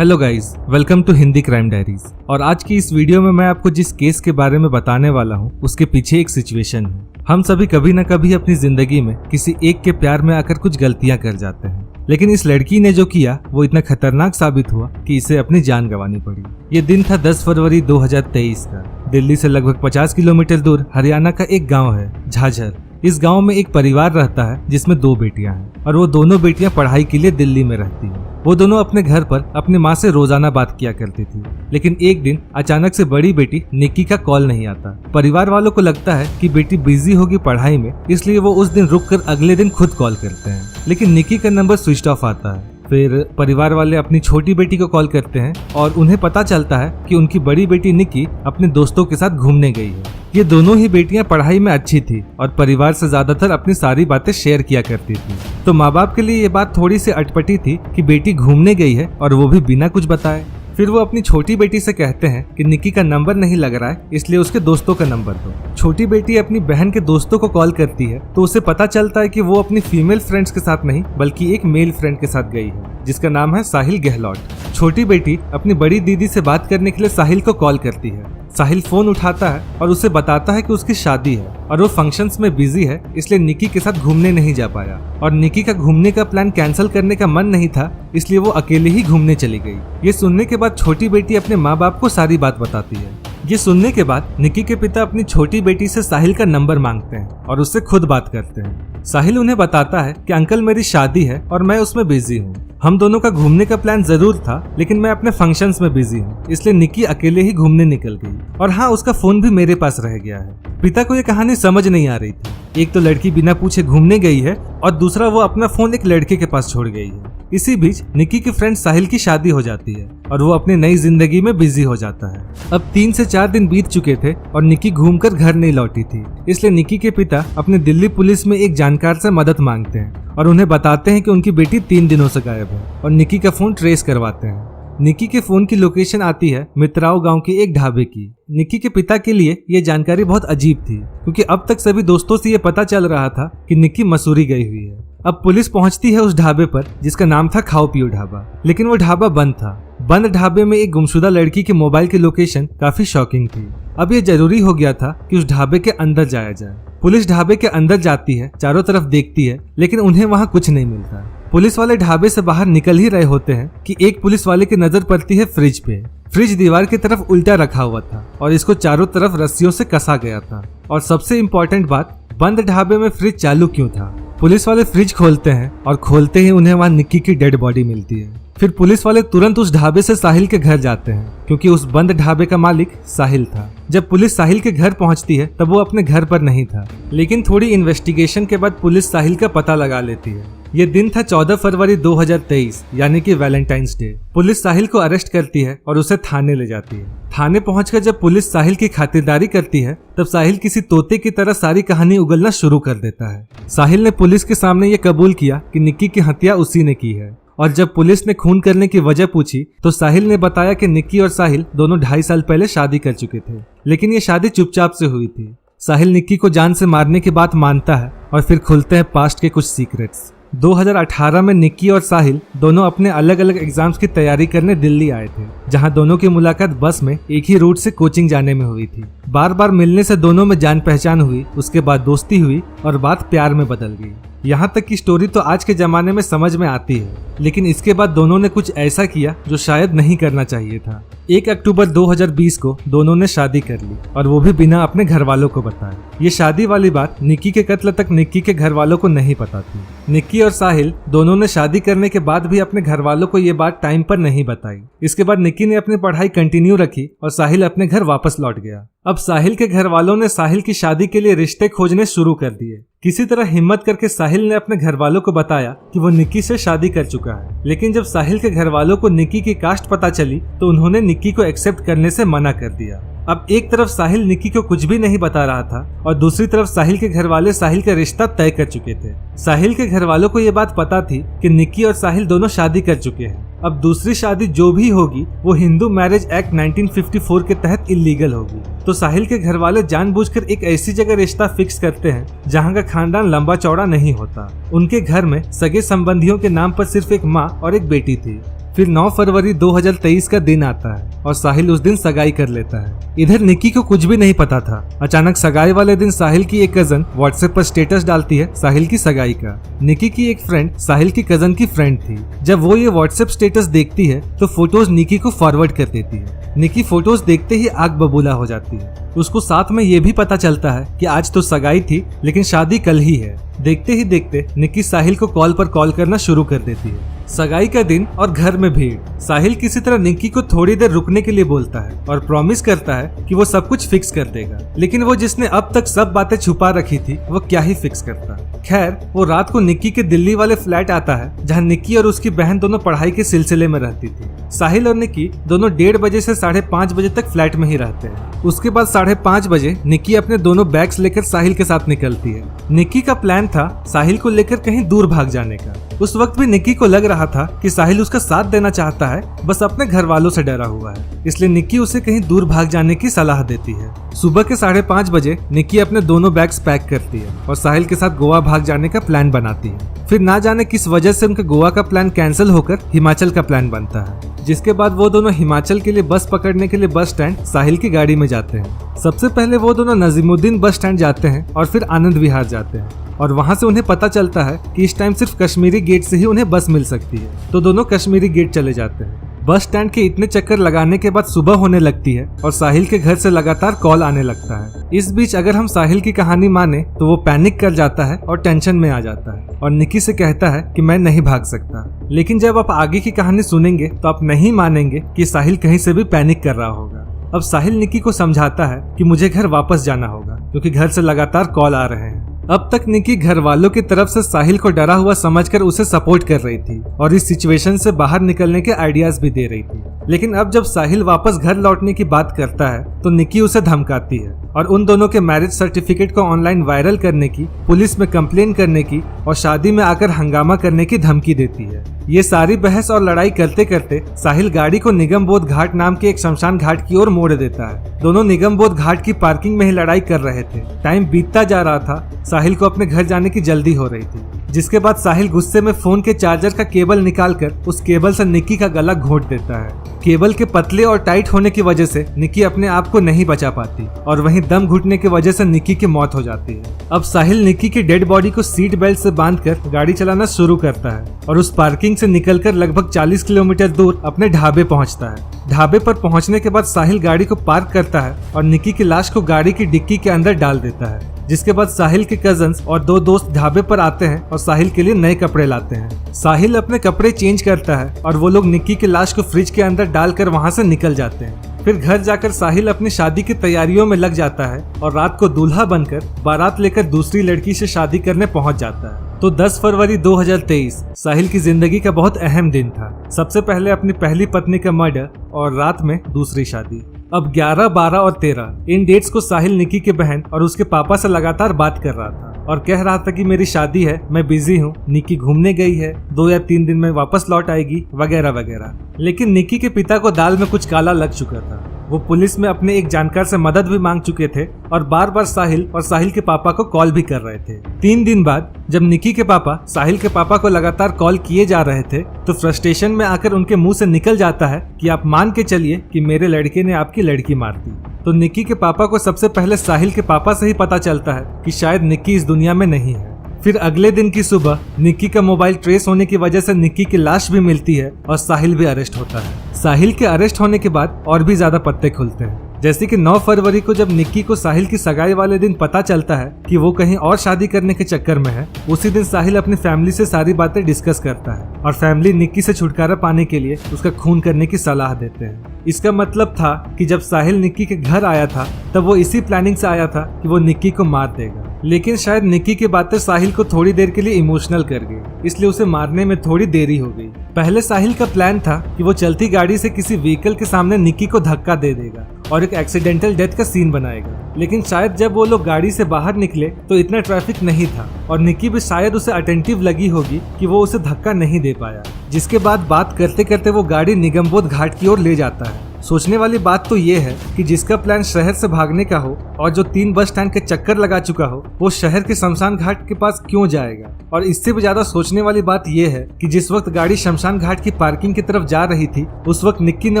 Hello guys, welcome to Hindi crime diaries. और आज की इस वीडियो में मैं आपको जिस केस के बारे में बताने वाला हूँ उसके पीछे एक सिचुएशन है। हम सभी कभी न कभी अपनी जिंदगी में किसी एक के प्यार में आकर कुछ गलतियां कर जाते हैं, लेकिन इस लड़की ने जो किया वो इतना खतरनाक साबित हुआ कि इसे अपनी जान गंवानी पड़ी। ये दिन था 10 फरवरी 2023 का। दिल्ली से लगभग 50 किलोमीटर दूर हरियाणा का एक गाँव है झाझर। इस गांव में एक परिवार रहता है जिसमें 2 बेटियां हैं और वो दोनों बेटियां पढ़ाई के लिए दिल्ली में रहती हैं। वो दोनों अपने घर पर अपनी माँ से रोजाना बात किया करती थी, लेकिन एक दिन अचानक से बड़ी बेटी निक्की का कॉल नहीं आता। परिवार वालों को लगता है कि बेटी बिजी होगी पढ़ाई में, इसलिए वो उस दिन रुककर अगले दिन खुद कॉल करते हैं, लेकिन निक्की का नंबर स्विच ऑफ आता है। फिर परिवार वाले अपनी छोटी बेटी को कॉल करते हैं और उन्हें पता चलता है कि उनकी बड़ी बेटी निक्की अपने दोस्तों के साथ घूमने गई है। ये दोनों ही बेटियां पढ़ाई में अच्छी थी और परिवार से ज्यादातर अपनी सारी बातें शेयर किया करती थी, तो माँ बाप के लिए ये बात थोड़ी सी अटपटी थी कि बेटी घूमने गई है और वो भी बिना कुछ बताए। फिर वो अपनी छोटी बेटी से कहते हैं कि निक्की का नंबर नहीं लग रहा है, इसलिए उसके दोस्तों का नंबर दो। छोटी बेटी अपनी बहन के दोस्तों को कॉल करती है तो उसे पता चलता है कि वो अपनी फीमेल फ्रेंड्स के साथ नहीं बल्कि एक मेल फ्रेंड के साथ गई है जिसका नाम है साहिल गहलोत। छोटी बेटी अपनी बड़ी दीदी से बात करने के लिए साहिल को कॉल करती है। साहिल फोन उठाता है और उसे बताता है कि उसकी शादी है और वो फंक्शंस में बिजी है, इसलिए निक्की के साथ घूमने नहीं जा पाया। और निक्की का घूमने का प्लान कैंसिल करने का मन नहीं था, इसलिए वो अकेले ही घूमने चली गई। ये सुनने के बाद छोटी बेटी अपने माँ बाप को सारी बात बताती है। ये सुनने के बाद निक्की के पिता अपनी छोटी बेटी से साहिल का नंबर मांगते हैं और उससे खुद बात करते हैं। साहिल उन्हें बताता है कि अंकल मेरी शादी है और मैं उसमें बिजी हूँ। हम दोनों का घूमने का प्लान जरूर था, लेकिन मैं अपने फंक्शंस में बिजी हूँ, इसलिए निक्की अकेले ही घूमने निकल गई। और हाँ, उसका फोन भी मेरे पास रह गया है। पिता को ये कहानी समझ नहीं आ रही थी। एक तो लड़की बिना पूछे घूमने गई है और दूसरा वो अपना फोन एक लड़के के पास छोड़ गई है। इसी बीच निक्की के फ्रेंड साहिल की शादी हो जाती है और वो अपनी नई जिंदगी में बिजी हो जाता है। अब 3 से 4 दिन बीत चुके थे और निक्की घूमकर घर नहीं लौटी थी, इसलिए निक्की के पिता अपने दिल्ली पुलिस में एक जानकार से मदद मांगते हैं और उन्हें बताते हैं कि उनकी बेटी 3 दिनों से गायब है और निक्की का फोन ट्रेस करवाते हैं। निक्की के फोन की लोकेशन आती है मित्राओ गांव के एक ढाबे की। निक्की के पिता के लिए ये जानकारी बहुत अजीब थी, क्योंकि अब तक सभी दोस्तों से ये पता चल रहा था कि निक्की मसूरी गई हुई है। अब पुलिस पहुंचती है उस ढाबे पर जिसका नाम था खाओ पियो ढाबा, लेकिन वो ढाबा बंद था। बंद ढाबे में एक गुमशुदा लड़की के मोबाइल की लोकेशन काफी शॉकिंग थी। अब ये जरूरी हो गया था कि उस ढाबे के अंदर जाया जाए। पुलिस ढाबे के अंदर जाती है, चारों तरफ देखती है, लेकिन उन्हें वहाँ कुछ नहीं मिलता। पुलिस वाले ढाबे से बाहर निकल ही रहे होते हैं कि एक पुलिस वाले की नजर पड़ती है फ्रिज पे। फ्रिज दीवार की तरफ उल्टा रखा हुआ था और इसको चारों तरफ रस्सियों से कसा गया था। और सबसे इम्पोर्टेंट बात, बंद ढाबे में फ्रिज चालू क्यों था? पुलिस वाले फ्रिज खोलते हैं और खोलते ही उन्हें वहाँ निक्की की डेड बॉडी मिलती है। फिर पुलिस वाले तुरंत उस ढाबे से साहिल के घर जाते हैं, क्योंकि उस बंद ढाबे का मालिक साहिल था। जब पुलिस साहिल के घर पहुंचती है तब वो अपने घर पर नहीं था, लेकिन थोड़ी इन्वेस्टिगेशन के बाद पुलिस साहिल का पता लगा लेती है। ये दिन था 14 फरवरी 2023, यानी कि वैलेंटाइंस डे। पुलिस साहिल को अरेस्ट करती है और उसे थाने ले जाती है। थाने पहुंचकर जब पुलिस साहिल की खातिरदारी करती है तब साहिल किसी तोते की तरह सारी कहानी उगलना शुरू कर देता है। साहिल ने पुलिस के सामने ये कबूल किया कि निक्की की हत्या उसी ने की है। और जब पुलिस ने खून करने की वजह पूछी तो साहिल ने बताया कि निक्की और साहिल दोनों 2.5 साल पहले शादी कर चुके थे, लेकिन ये शादी चुपचाप से हुई थी। साहिल निक्की को जान से मारने की बात मानता है और फिर खुलते हैं पास्ट के कुछ सीक्रेट्स। 2018 में निक्की और साहिल दोनों अपने अलग अलग एग्जाम्स की तैयारी करने दिल्ली आए थे, जहां दोनों की मुलाकात बस में एक ही रूट से कोचिंग जाने में हुई थी। बार बार मिलने से दोनों में जान पहचान हुई, उसके बाद दोस्ती हुई और बात प्यार में बदल गई। यहाँ तक की स्टोरी तो आज के जमाने में समझ में आती है, लेकिन इसके बाद दोनों ने कुछ ऐसा किया जो शायद नहीं करना चाहिए था। 1 अक्टूबर 2020 को दोनों ने शादी कर ली और वो भी बिना अपने घर वालों को बताए। ये शादी वाली बात निक्की के कत्ल तक निक्की के घर वालों को नहीं पता थी। निक्की और साहिल दोनों ने शादी करने के बाद भी अपने घर वालों को ये बात टाइम पर नहीं बताई। इसके बाद निक्की ने अपनी पढ़ाई कंटिन्यू रखी और साहिल अपने घर वापस लौट गया। अब साहिल के घर वालों ने साहिल की शादी के लिए रिश्ते खोजने शुरू कर दिए। किसी तरह हिम्मत करके साहिल ने अपने घर वालों को बताया कि वो निक्की से शादी कर चुका है, लेकिन जब साहिल के घर वालों को निक्की की कास्ट पता चली तो उन्होंने निक्की को एक्सेप्ट करने से मना कर दिया। अब एक तरफ साहिल निक्की को कुछ भी नहीं बता रहा था और दूसरी तरफ साहिल के घर वाले साहिल का रिश्ता तय कर चुके थे। साहिल के घर वालों को ये बात पता थी कि निक्की और साहिल दोनों शादी कर चुके हैं। अब दूसरी शादी जो भी होगी वो हिंदू मैरिज एक्ट 1954 के तहत इलीगल होगी। तो साहिल के घर वाले जानबूझकर एक ऐसी जगह रिश्ता फिक्स करते हैं जहां का खानदान लंबा चौड़ा नहीं होता। उनके घर में सगे संबंधियों के नाम पर सिर्फ एक माँ और एक बेटी थी। फिर 9 फरवरी 2023 का दिन आता है और साहिल उस दिन सगाई कर लेता है। इधर निक्की को कुछ भी नहीं पता था। अचानक सगाई वाले दिन साहिल की एक कजन व्हाट्सएप पर स्टेटस डालती है साहिल की सगाई का। निक्की की एक फ्रेंड साहिल की कजन की फ्रेंड थी। जब वो ये व्हाट्सएप स्टेटस देखती है तो फोटोज निक्की को फॉरवर्ड कर देती है। निक्की फोटोज देखते ही आग बबूला हो जाती है। उसको साथ में ये भी पता चलता है कि आज तो सगाई थी लेकिन शादी कल ही है। देखते ही देखते निक्की साहिल को कॉल पर कॉल करना शुरू कर देती है। सगाई का दिन और घर में भीड़। साहिल किसी तरह निक्की को थोड़ी देर रुकने के लिए बोलता है और प्रॉमिस करता है कि वो सब कुछ फिक्स कर देगा। लेकिन वो जिसने अब तक सब बातें छुपा रखी थी वो क्या ही फिक्स करता। खैर वो रात को निक्की के दिल्ली वाले फ्लैट आता है जहाँ निक्की और उसकी बहन दोनों पढ़ाई के सिलसिले में रहती थी। साहिल और निक्की दोनों 1:30 बजे से 5:30 बजे तक फ्लैट में ही रहते हैं। उसके बाद 5:30 बजे निक्की अपने दोनों बैग्स लेकर साहिल के साथ निकलती है। निक्की का प्लान था साहिल को लेकर कहीं दूर भाग जाने का। उस वक्त भी निक्की को लग रहा था कि साहिल उसका साथ देना चाहता है, बस अपने घर वालों से डरा हुआ है, इसलिए निक्की उसे कहीं दूर भाग जाने की सलाह देती है। सुबह के 5:30 बजे निक्की अपने दोनों बैग्स पैक करती है और साहिल के साथ गोवा भाग जाने का प्लान बनाती है। फिर ना जाने किस वजह से उनका गोवा का प्लान कैंसिल होकर हिमाचल का प्लान बनता है, जिसके बाद वो दोनों हिमाचल के लिए बस पकड़ने के लिए बस स्टैंड साहिल की गाड़ी में जाते हैं। सबसे पहले वो दोनों नजीमुद्दीन बस स्टैंड जाते हैं और फिर आनंद विहार जाते हैं और वहाँ से उन्हें पता चलता है कि इस टाइम सिर्फ कश्मीरी गेट से ही उन्हें बस मिल सकती है, तो दोनों कश्मीरी गेट चले जाते हैं। बस स्टैंड के इतने चक्कर लगाने के बाद सुबह होने लगती है और साहिल के घर से लगातार कॉल आने लगता है। इस बीच अगर हम साहिल की कहानी माने तो वो पैनिक कर जाता है और टेंशन में आ जाता है और निक्की से कहता है कि मैं नहीं भाग सकता। लेकिन जब आप आगे की कहानी सुनेंगे तो आप नहीं मानेंगे कि साहिल कहीं से भी पैनिक कर रहा होगा। अब साहिल निक्की को समझाता है कि मुझे घर वापस जाना होगा क्योंकि घर से लगातार कॉल आ रहे हैं। अब तक निक्की घर वालों की तरफ से साहिल को डरा हुआ समझकर उसे सपोर्ट कर रही थी और इस सिचुएशन से बाहर निकलने के आइडियाज भी दे रही थी। लेकिन अब जब साहिल वापस घर लौटने की बात करता है तो निक्की उसे धमकाती है और उन दोनों के मैरिज सर्टिफिकेट को ऑनलाइन वायरल करने की, पुलिस में कंप्लेन करने की और शादी में आकर हंगामा करने की धमकी देती है। ये सारी बहस और लड़ाई करते करते साहिल गाड़ी को निगमबोध घाट नाम के एक शमशान घाट की ओर मोड़ देता है। दोनों निगमबोध घाट की पार्किंग में ही लड़ाई कर रहे थे। टाइम बीतता जा रहा था। साहिल को अपने घर जाने की जल्दी हो रही थी, जिसके बाद साहिल गुस्से में फोन के चार्जर का केबल निकालकर उस केबल से निक्की का गला घोंट देता है। केबल के पतले और टाइट होने की वजह से निक्की अपने आप को नहीं बचा पाती और वहीं दम घुटने की वजह से निक्की की मौत हो जाती है। अब साहिल निक्की की डेड बॉडी को सीट बेल्ट से बांधकर गाड़ी चलाना शुरू करता है और उस पार्किंग से निकलकर लगभग 40 किलोमीटर दूर अपने ढाबे पहुंचता है। ढाबे पर पहुंचने के बाद साहिल गाड़ी को पार्क करता है और निक्की की लाश को गाड़ी की डिक्की के अंदर डाल देता है, जिसके बाद साहिल के कजन्स और 2 दोस्त ढाबे पर आते हैं और साहिल के लिए नए कपड़े लाते हैं। साहिल अपने कपड़े चेंज करता है और वो लोग निक्की की लाश को फ्रिज के अंदर डालकर वहां से निकल जाते हैं। फिर घर जाकर साहिल अपनी शादी की तैयारियों में लग जाता है और रात को दूल्हा बनकर बारात लेकर दूसरी लड़की से शादी करने पहुंच जाता है। तो 10 फरवरी 2023 साहिल की जिंदगी का बहुत अहम दिन था। सबसे पहले अपनी पहली पत्नी का मर्डर और रात में दूसरी शादी। अब 11, 12 और 13 इन डेट्स को साहिल निक्की के बहन और उसके पापा से लगातार बात कर रहा था और कह रहा था कि मेरी शादी है, मैं बिजी हूँ, निक्की घूमने गई है, 2 या 3 दिन में वापस लौट आएगी वगैरह वगैरह। लेकिन निक्की के पिता को दाल में कुछ काला लग चुका था। वो पुलिस में अपने एक जानकार से मदद भी मांग चुके थे और बार बार साहिल और साहिल के पापा को कॉल भी कर रहे थे। 3 दिन बाद जब निक्की के पापा साहिल के पापा को लगातार कॉल किए जा रहे थे तो फ्रस्ट्रेशन में आकर उनके मुंह से निकल जाता है कि आप मान के चलिए कि मेरे लड़के ने आपकी लड़की मार दी। तो निक्की के पापा को सबसे पहले साहिल के पापा से ही पता चलता है कि शायद निक्की इस दुनिया में नहीं है। फिर अगले दिन की सुबह निक्की का मोबाइल ट्रेस होने की वजह से निक्की की लाश भी मिलती है और साहिल भी अरेस्ट होता है। साहिल के अरेस्ट होने के बाद और भी ज्यादा पत्ते खुलते हैं, जैसे कि 9 फरवरी को जब निक्की को साहिल की सगाई वाले दिन पता चलता है कि वो कहीं और शादी करने के चक्कर में है। उसी दिन साहिल अपनी फैमिली से सारी बातें डिस्कस करता है और फैमिली निक्की से छुटकारा पाने के लिए उसका खून करने की सलाह देते हैं। इसका मतलब था कि जब साहिल निक्की के घर आया था तब वो इसी प्लानिंग से आया था कि वो निक्की को मार देगा। लेकिन शायद निक्की की बातें साहिल को थोड़ी देर के लिए इमोशनल कर गई, इसलिए उसे मारने में थोड़ी देरी हो गई। पहले साहिल का प्लान था कि वो चलती गाड़ी से किसी व्हीकल के सामने निक्की को धक्का दे देगा और एक एक्सीडेंटल डेथ का सीन बनाएगा। लेकिन शायद जब वो लोग गाड़ी से बाहर निकले तो इतना ट्रैफिक नहीं था और निक्की भी शायद उसे अटेंटिव लगी होगी कि वो उसे धक्का नहीं दे पाया, जिसके बाद बात करते करते वो गाड़ी निगमबोध घाट की ओर ले जाता है सोचने वाली बात तो ये है कि जिसका प्लान शहर से भागने का हो और जो 3 बस स्टैंड के चक्कर लगा चुका हो, वो शहर के शमशान घाट के पास क्यों जाएगा। और इससे भी ज्यादा सोचने वाली बात ये है कि जिस वक्त गाड़ी शमशान घाट की पार्किंग की तरफ जा रही थी, उस वक्त निक्की ने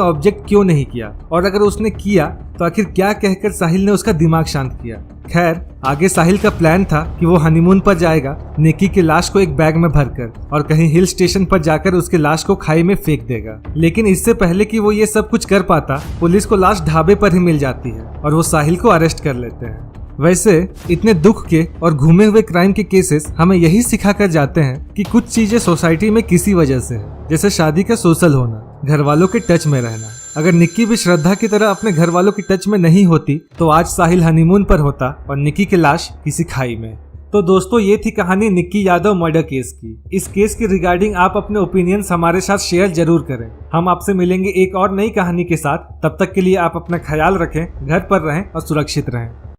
ऑब्जेक्ट क्यों नहीं किया, और अगर उसने किया तो आखिर क्या कहकर साहिल ने उसका दिमाग शांत किया। खैर, आगे साहिल का प्लान था कि वो हनीमून पर जाएगा निक्की की लाश को एक बैग में भरकर और कहीं हिल स्टेशन पर जाकर उसके लाश को खाई में फेंक देगा। लेकिन इससे पहले कि वो ये सब कुछ कर पाता, पुलिस को लाश ढाबे पर ही मिल जाती है और वो साहिल को अरेस्ट कर लेते हैं। वैसे इतने दुख के और घूमे हुए क्राइम के केसेस हमें यही सिखा कर जाते हैं कि कुछ चीजें सोसाइटी में किसी वजह से है, जैसे शादी का सोशल होना, घर वालों के टच में रहना। अगर निक्की भी श्रद्धा की तरह अपने घर वालों के टच में नहीं होती तो आज साहिल हनीमून पर होता और निक्की की लाश किसी खाई में। तो दोस्तों, ये थी कहानी निक्की यादव मर्डर केस की। इस केस के रिगार्डिंग आप अपने ओपिनियंस हमारे साथ शेयर जरूर करें। हम आपसे मिलेंगे एक और नई कहानी के साथ। तब तक के लिए आप अपना ख्याल रखें, घर पर रहें और सुरक्षित रहें।